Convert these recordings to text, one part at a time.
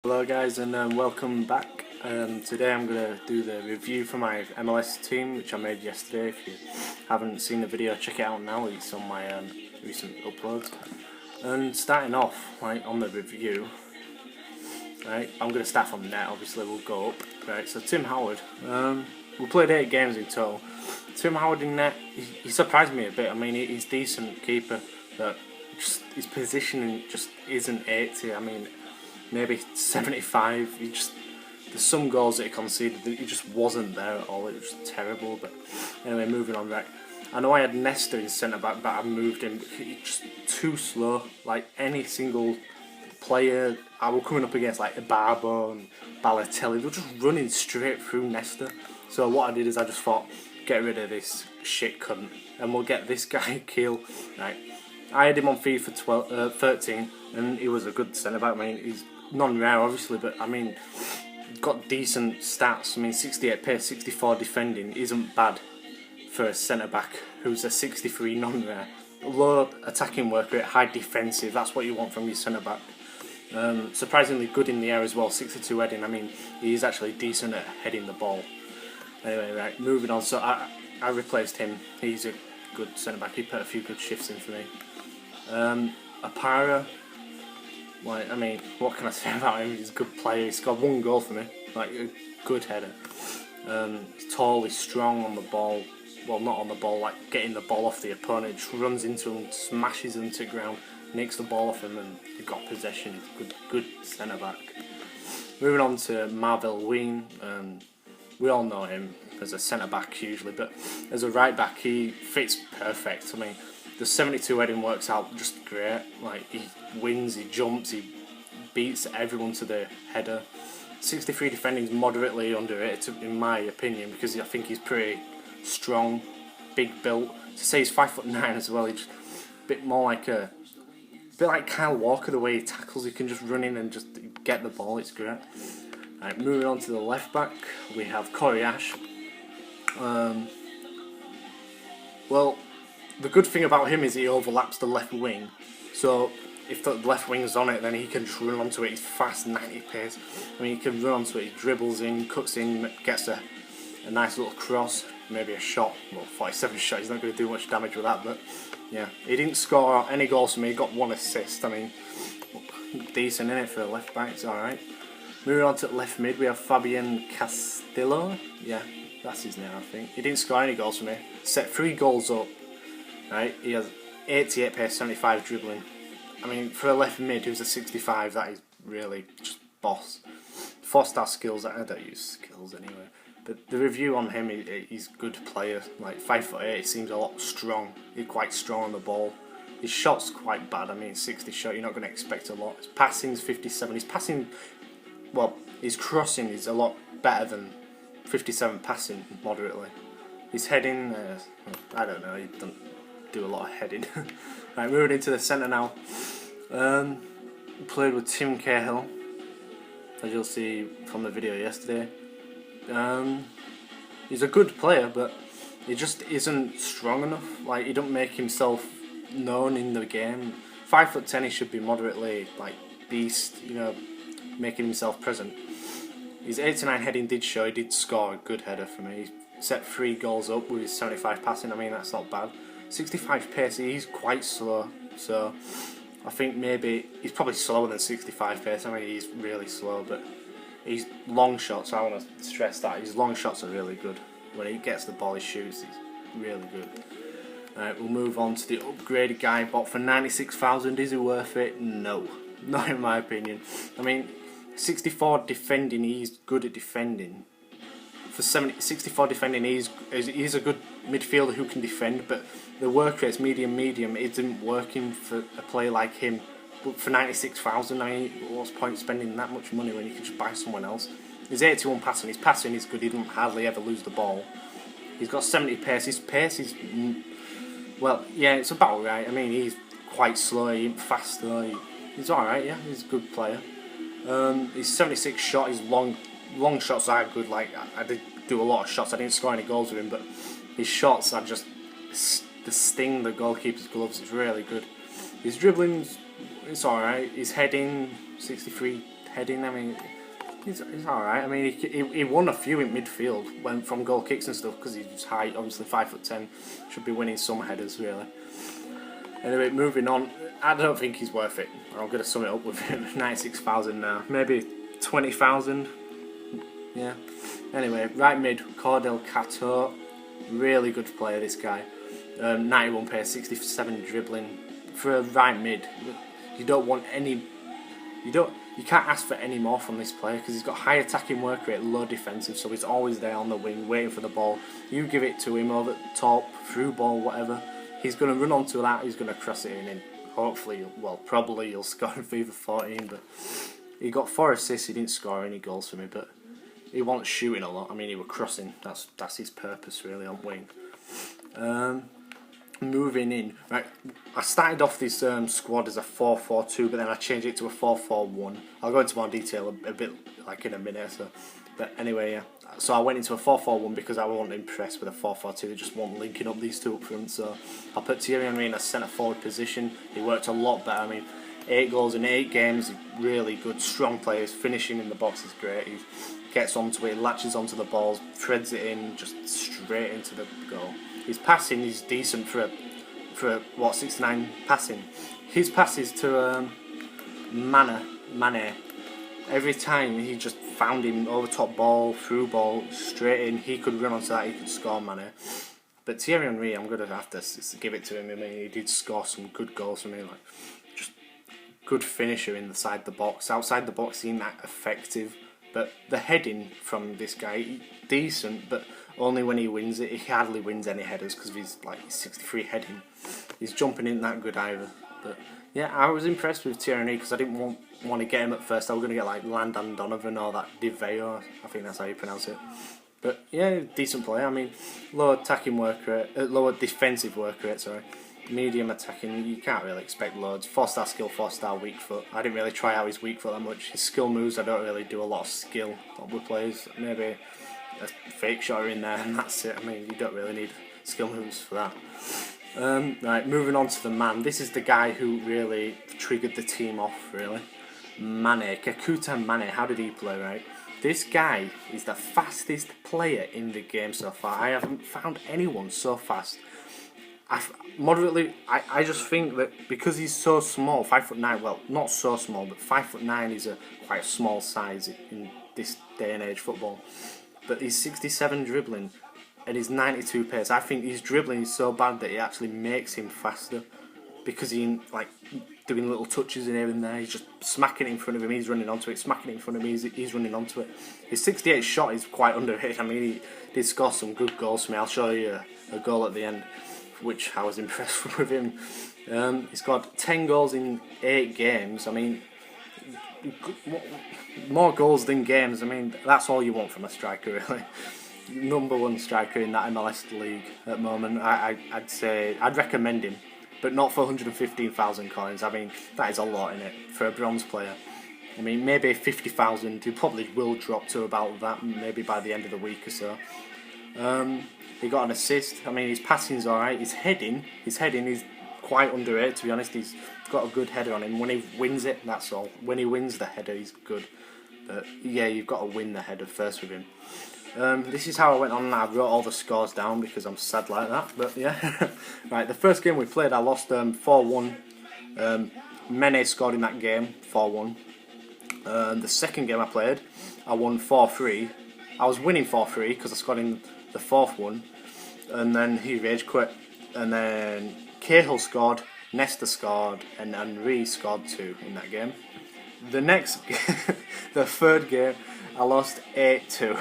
Hello guys, and welcome back. Today I'm going to do the review for my MLS team, which I made yesterday. If you haven't seen the video, check it out now. It's on my recent uploads. And starting off, on the review, I'm going to start from net. Obviously we'll go up. So Tim Howard, we played 8 games in total. Tim Howard in net, he surprised me a bit. I mean, he's a decent keeper, but just his positioning just isn't 80. I mean, maybe 75. There's some goals that he conceded that he just wasn't there at all. It was terrible. But anyway, moving on. I know I had Nesta in centre back, but I moved him. He's just too slow. Like any single player I was coming up against, like Ibarbo and Balotelli, they were just running straight through Nesta. So what I did is I just thought, get rid of this shit cunt, and we'll get this guy Keel. I had him on FIFA 13, and he was a good centre back. I mean, he's non-rare obviously, but I mean, got decent stats. I mean, 68 pace, 64 defending isn't bad for a centre back who's a 63 non-rare. Low attacking work rate, high defensive. That's what you want from your centre back. Surprisingly good in the air as well. 62 heading. I mean, he's actually decent at heading the ball. Anyway, moving on. So I replaced him. He's a good centre back. He put a few good shifts in for me. Apara, I mean, what can I say about him? He's a good player. He's got 1 goal for me, a good header. He's tall, he's strong on the ball. Well, not on the ball, getting the ball off the opponent. Just runs into him, smashes him to the ground, nicks the ball off him, and he got possession. He's a good centre back. Moving on to Marvel Ween. We all know him as a centre back usually, but as a right back, he fits perfect. I mean, the 72 heading works out just great. He wins, he jumps, he beats everyone to the header. 63 defending is moderately underrated in my opinion, because I think he's pretty strong, big built. To say he's 5'9" as well, he's a bit more a bit like Kyle Walker, the way he tackles. He can just run in and just get the ball. It's great. Moving on to the left back, we have Corey Ash. Well, the good thing about him is he overlaps the left wing, so if the left wing's on it, then he can just run onto it. He's fast, 90 pace. I mean, he can run onto it, he dribbles in, cuts in, gets a nice little cross, maybe a shot. Well, 47 shot, he's not going to do much damage with that, but yeah. He didn't score any goals for me, he got 1 assist. I mean, decent in it for a left back, it's alright. Moving on to left mid, we have Fabian Castillo. Yeah, that's his name, I think. He didn't score any goals for me. Set 3 goals up. He has 88 pace, 75 dribbling. I mean, for a left mid who's a 65, that is really just boss. 4-star skills. I don't use skills anyway. But the review on him, he's a good player. 5'8", he seems a lot strong. He's quite strong on the ball. His shot's quite bad. I mean, 60 shot, you're not going to expect a lot. His passing's 57. His passing, well, his crossing is a lot better than 57 passing moderately. His heading, I don't know. He doesn't do a lot of heading. Moving into the centre now. Played with Tim Cahill, as you'll see from the video yesterday. He's a good player, but he just isn't strong enough. He don't make himself known in the game. 5'10", he should be moderately beast, making himself present. His 89 heading did show. He did score a good header for me. He set 3 goals up with his 75 passing. I mean, that's not bad. 65 pace, he's quite slow, so I think maybe he's probably slower than 65 pace. I mean, he's really slow, but his long shots, I want to stress that, his long shots are really good. When he gets the ball, he shoots, he's really good. We'll move on to the upgraded guy bought for 96,000. Is he worth it? No, not in my opinion. I mean, 64 defending, he's good at defending. For 64 defending, he's a good midfielder who can defend, but the work rate's medium, isn't working for a player like him. But for 96,000, I mean, what's the point spending that much money when you can just buy someone else? His 81 passing, his passing is good, he doesn't hardly ever lose the ball. He's got 70 pace, his pace is, well, yeah, it's about right. I mean, he's quite slow, he ain't fast though. He's alright, yeah, he's a good player. His 76 shot, his long shots are good. I did do a lot of shots. I didn't score any goals with him, but his shots are just the sting the goalkeeper's gloves. It's really good. His dribbling's, it's alright. His heading, 63 heading. I mean, he's alright. I mean, he won a few in midfield, went from goal kicks and stuff because he's high, obviously 5'10", should be winning some headers really. Anyway, moving on. I don't think he's worth it. I'm going to sum it up with him. 96,000 now, maybe 20,000. Yeah. Anyway, right mid, Cordell Cato, really good player. This guy, 91 pace, 67 dribbling for a right mid. You don't want any. You can't ask for any more from this player because he's got high attacking work rate, low defensive, so he's always there on the wing, waiting for the ball. You give it to him over the top, through ball, whatever. He's going to run onto that. He's going to cross it in, and hopefully, well, probably he'll score in FIFA 14. But he got 4 assists. He didn't score any goals for me, but he wasn't shooting a lot. I mean, he was crossing. That's his purpose really on wing. Moving in, right. I started off this squad as a 4-4-2, but then I changed it to a 4-4-1. I'll go into more detail a bit like in a minute. So, but anyway, yeah. So I went into a 4-4-1 because I wasn't impressed with a 4-4-2. They just weren't linking up these two up front. So I put Thierry Henry in a centre forward position. He worked a lot better. I mean, 8 goals in 8 games. Really good, strong players. Finishing in the box is great. He gets onto it, latches onto the balls, threads it in, just straight into the goal. His passing is decent for what, 69 passing. His passes to Mane, every time he just found him over top ball, through ball, straight in. He could run onto that, he could score Mane. But Thierry Henry, I'm gonna have to give it to him. I mean, he did score some good goals for me, like just good finisher inside the box. Outside the box, he ain't that effective. But the heading from this guy, decent, but only when he wins it. He hardly wins any headers because he's like 63 heading. His jumping isn't that good either. But yeah, I was impressed with Thierry because I didn't want to get him at first. I was going to get like Landon Donovan or that Deveo, I think that's how you pronounce it. But yeah, decent player. I mean, low attacking work rate, lower defensive work rate, sorry. Medium attacking, you can't really expect loads. 4-star skill, 4-star weak foot. I didn't really try out his weak foot that much. His skill moves, I don't really do a lot of skill with players. Maybe a fake shot in there and that's it. I mean, you don't really need skill moves for that. Right, moving on to the man. This is the guy who really triggered the team off, really. Mane, Kakuta Mane, how did he play, right? This guy is the fastest player in the game so far. I haven't found anyone so fast. I just think that because he's so small, 5'9", well, not so small, but 5'9" is quite a small size in this day and age football. But he's 67 dribbling and he's 92 pace. I think his dribbling is so bad that it actually makes him faster because he's like doing little touches in here and there. He's just smacking it in front of him. He's running onto it, smacking it in front of him. He's running onto it. His 68 shot is quite underrated. I mean, he did score some good goals for me. I'll show you a goal at the end, which I was impressed with him. He scored 10 goals in 8 games. I mean, more goals than games. I mean, that's all you want from a striker, really. Number 1 striker in that MLS league at the moment. I'd say I'd recommend him, but not for 115,000 coins. I mean, that is a lot in it for a bronze player. I mean, maybe 50,000. He probably will drop to about that, maybe by the end of the week or so. He got an assist. I mean, his passing's alright. His heading is quite underrated, to be honest. He's got a good header on him. When he wins it, that's all. When he wins the header, he's good. But yeah, you've got to win the header first with him. This is how I went on. I wrote all the scores down because I'm sad like that. But yeah, right. The first game we played, I lost 4-1. Mane scored in that game, 4-1. The second game I played, I won 4-3. I was winning 4-3 because I scored in the 4th one, and then he rage quit. And then Cahill scored, Nesta scored, and Henry scored 2 in that game. The next, the third game, I lost 8-2.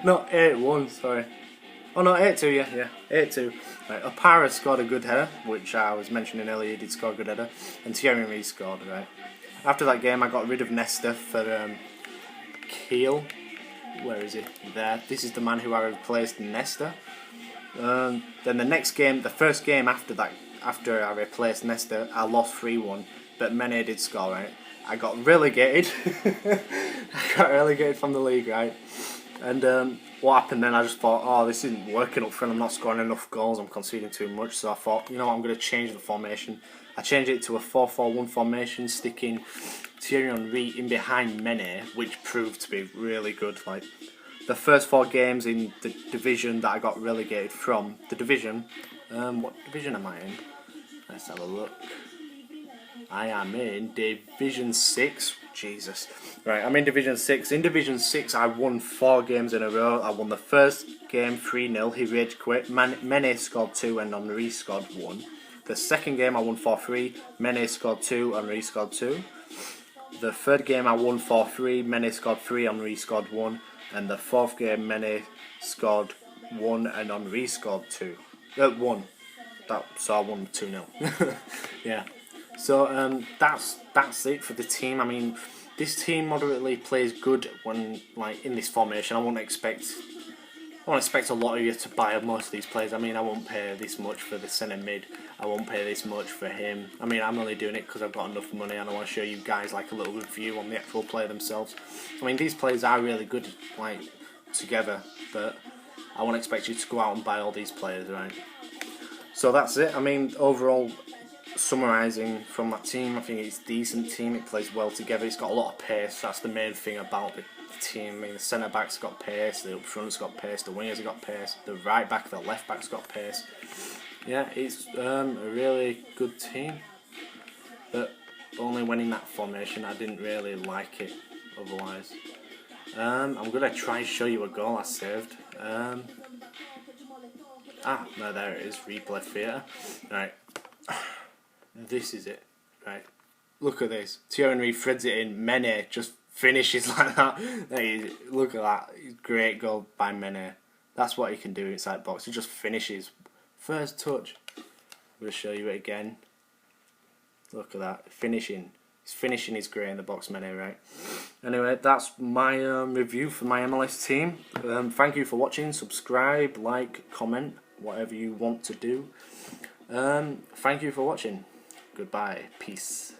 No, 8-1, sorry. Oh no, 8-2, yeah, 8-2. Right, Opara scored a good header, which I was mentioning earlier, he did score a good header, and Thierry Henry scored, right. After that game, I got rid of Nesta for Kiel. Where is he? There. This is the man who I replaced, Nesta. Then the next game, the first game after that, after I replaced Nesta, I lost 3-1, but Mane did score, right. I got relegated. I got relegated from the league, right. And what happened then, I just thought, oh, this isn't working up front, I'm not scoring enough goals, I'm conceding too much, so I thought, you know what, I'm going to change the formation. I changed it to a 4-4-1 formation, sticking Thierry Henry in behind Mene, which proved to be really good. Like the first 4 games in the division that I got relegated from, the division, what division am I in? Let's have a look. I am in Division 6. Jesus. Right, I'm in Division 6. In Division 6, I won 4 games in a row. I won the first game 3-0. He rage quit. Mene scored 2 and Henry scored 1. The second game, I won 4-3. Mene scored 2, Henry scored 2. The third game, I won 4-3. Mene scored 3, Henry scored 1. And the fourth game, Mene scored 1 and Henry scored 2. 1. So I won 2-0. Yeah. So that's it for the team. I mean, this team moderately plays good when like in this formation. I won't expect a lot of you to buy most of these players. I mean, I won't pay this much for the centre mid. I won't pay this much for him. I mean, I'm only doing it because I've got enough money and I want to show you guys like a little review on the actual player themselves. I mean, these players are really good like together, but I won't expect you to go out and buy all these players, right? So that's it. I mean, overall, summarising from that team, I think it's a decent team. It plays well together. It's got a lot of pace. That's the main thing about the team. I mean, the centre back's got pace, the up front's got pace, the wingers have got pace, the right back, the left back's got pace. Yeah, it's a really good team. But only when in that formation, I didn't really like it. Otherwise, I'm gonna try and show you a goal I saved. No, there it is. Replay theatre. Right. This is it, right? Look at this. Thierry Henry threads it in. Mene just finishes like that. Look at that. Great goal by Mene. That's what he can do inside the box. He just finishes. First touch. I'm going to show you it again. Look at that. Finishing. He's finishing his great in the box, Mene, right? Anyway, that's my review for my MLS team. Thank you for watching. Subscribe, like, comment, whatever you want to do. Thank you for watching. Goodbye. Peace.